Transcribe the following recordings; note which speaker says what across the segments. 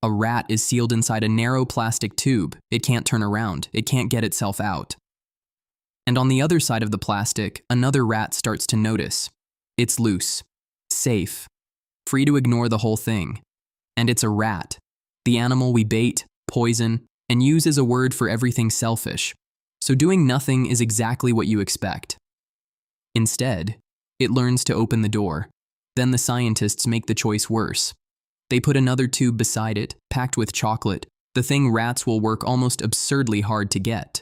Speaker 1: A rat is sealed inside a narrow plastic tube. It can't turn around. It can't get itself out. And on the other side of the plastic, another rat starts to notice. It's loose, safe, free to ignore the whole thing. And it's a rat, the animal we bait, poison, and use as a word for everything selfish. So doing nothing is exactly what you expect. Instead, it learns to open the door. Then the scientists make the choice worse. They put another tube beside it, packed with chocolate, the thing rats will work almost absurdly hard to get.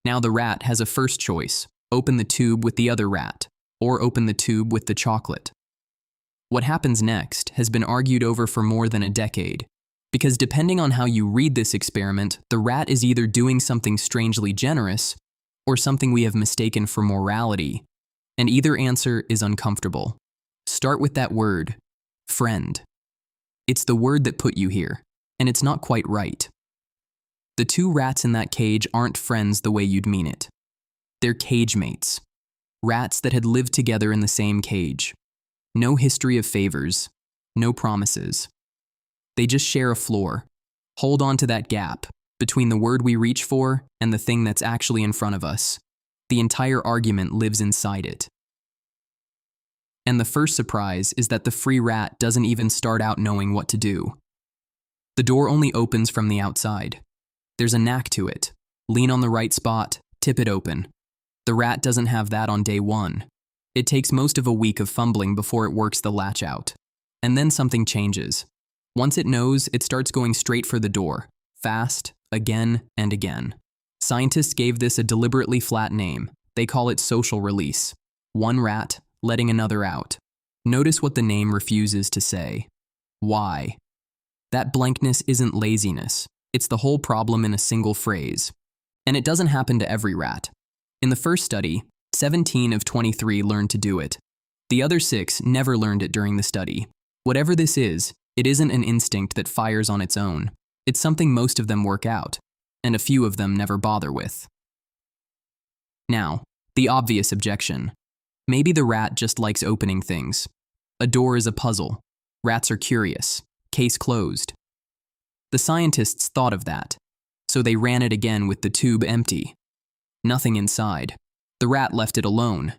Speaker 1: Now the rat has a first choice: open the tube with the other rat, or open the tube with the chocolate. What happens next has been argued over for more than a decade, because depending on how you read this experiment, the rat is either doing something strangely generous or something we have mistaken for morality, and either answer is uncomfortable. Start with that word, friend. It's the word that put you here, and it's not quite right. The two rats in that cage aren't friends the way you'd mean it. They're cage mates, rats that had lived together in the same cage. No history of favors, no promises. They just share a floor. Hold on to that gap between the word we reach for and the thing that's actually in front of us. The entire argument lives inside it. And the first surprise is that the free rat doesn't even start out knowing what to do. The door only opens from the outside. There's a knack to it. Lean on the right spot, tip it open. The rat doesn't have that on day one. It takes most of a week of fumbling before it works the latch out. And then something changes. Once it knows, it starts going straight for the door, fast, again and again. Scientists gave this a deliberately flat name. They call it social release. One rat letting another out. Notice what the name refuses to say. Why? That blankness isn't laziness. It's the whole problem in a single phrase. And it doesn't happen to every rat. In the first study, 17 of 23 learned to do it. The other 6 never learned it during the study. Whatever this is, it isn't an instinct that fires on its own. It's something most of them work out, and a few of them never bother with. Now, the obvious objection. Maybe the rat just likes opening things. A door is a puzzle. Rats are curious. Case closed. The scientists thought of that, so they ran it again with the tube empty. Nothing inside. The rat left it alone.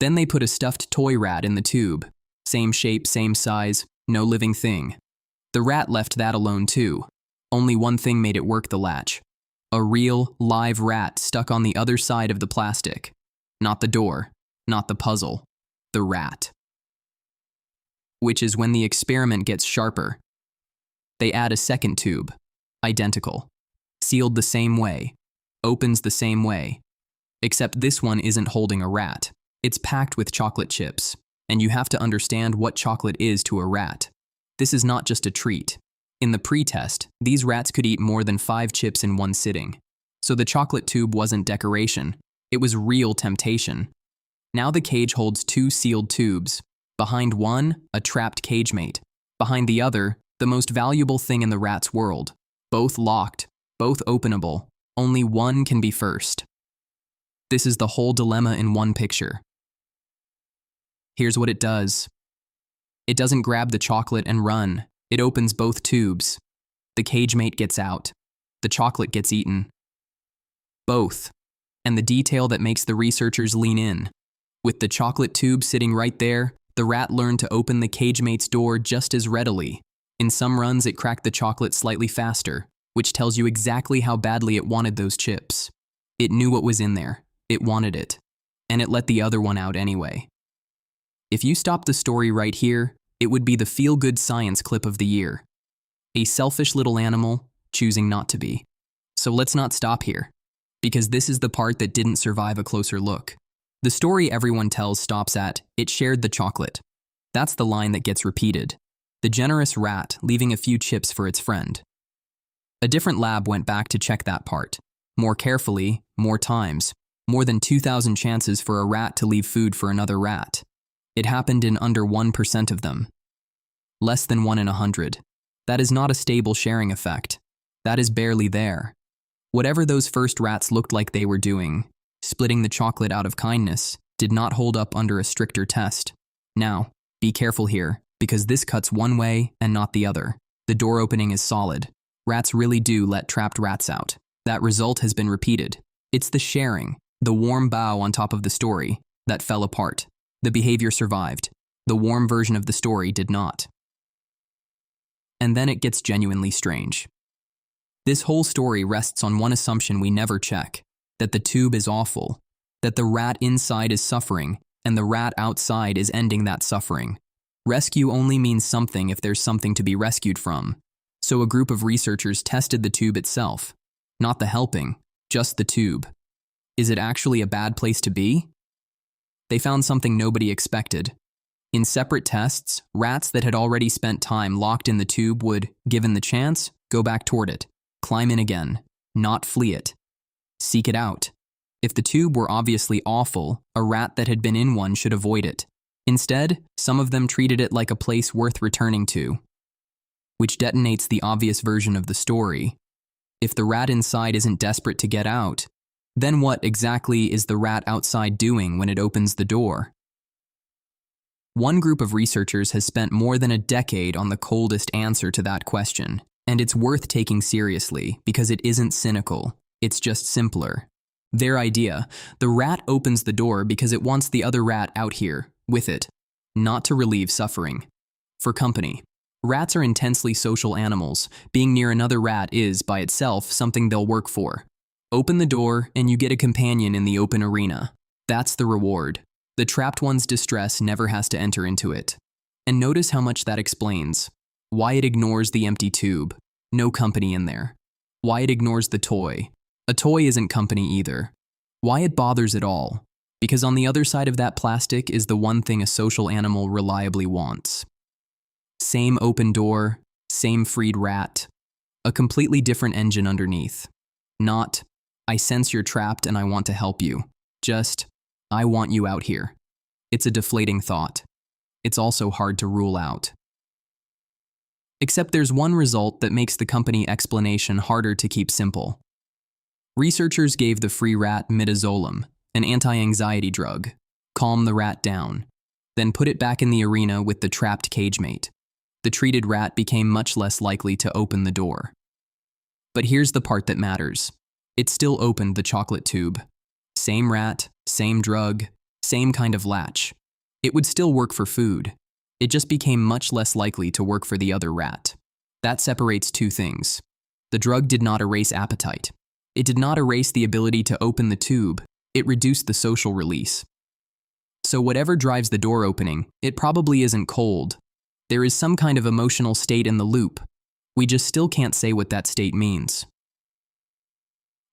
Speaker 1: Then they put a stuffed toy rat in the tube. Same shape, same size, no living thing. The rat left that alone too. Only one thing made it work the latch. A real, live rat stuck on the other side of the plastic. Not the door, not the puzzle, the rat. Which is when the experiment gets sharper. They add a second tube, identical, sealed the same way, opens the same way. Except this one isn't holding a rat. It's packed with chocolate chips, and you have to understand what chocolate is to a rat. This is not just a treat. In the pre-test, these rats could eat more than 5 chips in one sitting. So the chocolate tube wasn't decoration. It was real temptation. Now the cage holds 2 sealed tubes. Behind one, a trapped cage mate. Behind the other, the most valuable thing in the rat's world. Both locked, both openable. Only one can be first. This is the whole dilemma in one picture. Here's what it does. It doesn't grab the chocolate and run. It opens both tubes. The cage mate gets out. The chocolate gets eaten. Both. And the detail that makes the researchers lean in. With the chocolate tube sitting right there, the rat learned to open the cage mate's door just as readily. In some runs, it cracked the chocolate slightly faster, which tells you exactly how badly it wanted those chips. It knew what was in there. It wanted it. And it let the other one out anyway. If you stop the story right here, it would be the feel-good science clip of the year. A selfish little animal choosing not to be. So let's not stop here, because this is the part that didn't survive a closer look. The story everyone tells stops at, "It shared the chocolate." That's the line that gets repeated. The generous rat leaving a few chips for its friend. A different lab went back to check that part. More carefully, more times. More than 2,000 chances for a rat to leave food for another rat. It happened in under 1% of them. Less than 1 in 100. That is not a stable sharing effect. That is barely there. Whatever those first rats looked like they were doing, splitting the chocolate out of kindness, did not hold up under a stricter test. Now, be careful here, because this cuts one way and not the other. The door opening is solid. Rats really do let trapped rats out. That result has been repeated. It's the sharing, the warm bow on top of the story, that fell apart. The behavior survived. The warm version of the story did not. And then it gets genuinely strange. This whole story rests on one assumption we never check, that the tube is awful, that the rat inside is suffering, and the rat outside is ending that suffering. Rescue only means something if there's something to be rescued from. So a group of researchers tested the tube itself. Not the helping, just the tube. Is it actually a bad place to be? They found something nobody expected. In separate tests, rats that had already spent time locked in the tube would, given the chance, go back toward it, climb in again, not flee it. Seek it out. If the tube were obviously awful, a rat that had been in one should avoid it. Instead, some of them treated it like a place worth returning to, which detonates the obvious version of the story. If the rat inside isn't desperate to get out, then what exactly is the rat outside doing when it opens the door? One group of researchers has spent more than a decade on the coldest answer to that question, and it's worth taking seriously because it isn't cynical, it's just simpler. Their idea: the rat opens the door because it wants the other rat out here, with it, not to relieve suffering. For company. Rats are intensely social animals. Being near another rat is, by itself, something they'll work for. Open the door, and you get a companion in the open arena. That's the reward. The trapped one's distress never has to enter into it. And notice how much that explains. Why it ignores the empty tube. No company in there. Why it ignores the toy. A toy isn't company either. Why it bothers at all. Because on the other side of that plastic is the one thing a social animal reliably wants. Same open door, same freed rat. A completely different engine underneath. Not, I sense you're trapped and I want to help you. Just, I want you out here. It's a deflating thought. It's also hard to rule out. Except there's one result that makes the company explanation harder to keep simple. Researchers gave the free rat midazolam, an anti-anxiety drug, calm the rat down, then put it back in the arena with the trapped cage mate. The treated rat became much less likely to open the door. But here's the part that matters. It still opened the chocolate tube. Same rat, same drug, same kind of latch. It would still work for food. It just became much less likely to work for the other rat. That separates two things. The drug did not erase appetite. It did not erase the ability to open the tube. It reduced the social release. So whatever drives the door opening, it probably isn't cold. There is some kind of emotional state in the loop. We just still can't say what that state means.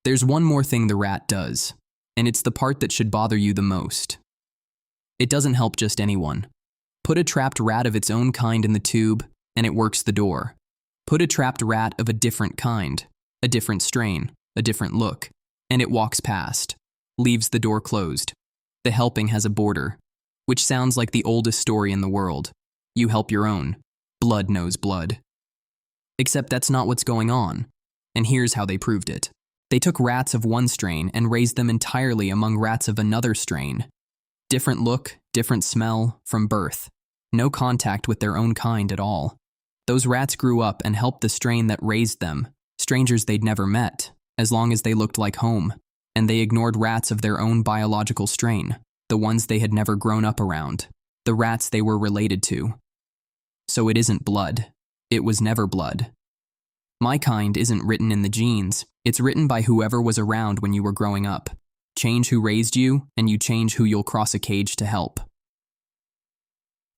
Speaker 1: There's one more thing the rat does, and it's the part that should bother you the most. It doesn't help just anyone. Put a trapped rat of its own kind in the tube, and it works the door. Put a trapped rat of a different kind, a different strain, a different look, and it walks past, leaves the door closed. The helping has a border, which sounds like the oldest story in the world. You help your own. Blood knows blood. Except that's not what's going on, and here's how they proved it. They took rats of one strain and raised them entirely among rats of another strain. Different look, different smell, from birth. No contact with their own kind at all. Those rats grew up and helped the strain that raised them, strangers they'd never met, as long as they looked like home, and they ignored rats of their own biological strain, the ones they had never grown up around, the rats they were related to. So it isn't blood. It was never blood. My kind isn't written in the genes. It's written by whoever was around when you were growing up. Change who raised you, and you change who you'll cross a cage to help.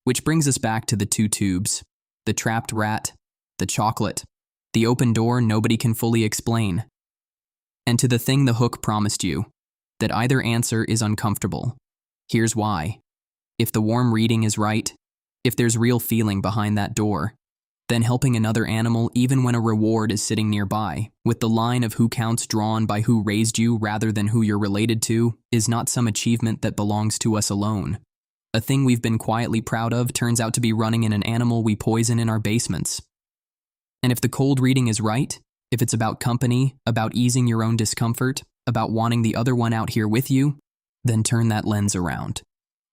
Speaker 1: Which brings us back to the two tubes. The trapped rat, the chocolate, the open door nobody can fully explain. And to the thing the hook promised you, that either answer is uncomfortable. Here's why. If the warm reading is right, if there's real feeling behind that door, then helping another animal even when a reward is sitting nearby, with the line of who counts drawn by who raised you rather than who you're related to, is not some achievement that belongs to us alone. A thing we've been quietly proud of turns out to be running in an animal we poison in our basements. And if the cold reading is right, if it's about company, about easing your own discomfort, about wanting the other one out here with you, then turn that lens around.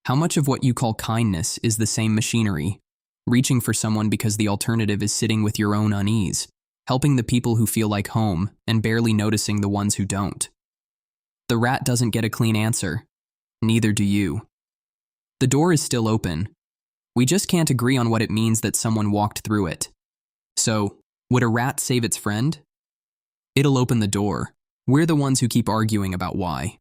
Speaker 1: How much of what you call kindness is the same machinery, reaching for someone because the alternative is sitting with your own unease? helping the people who feel like home and barely noticing the ones who don't. The rat doesn't get a clean answer. Neither do you. The door is still open. We just can't agree on what it means that someone walked through it. So, would a rat save its friend? It'll open the door. We're the ones who keep arguing about why.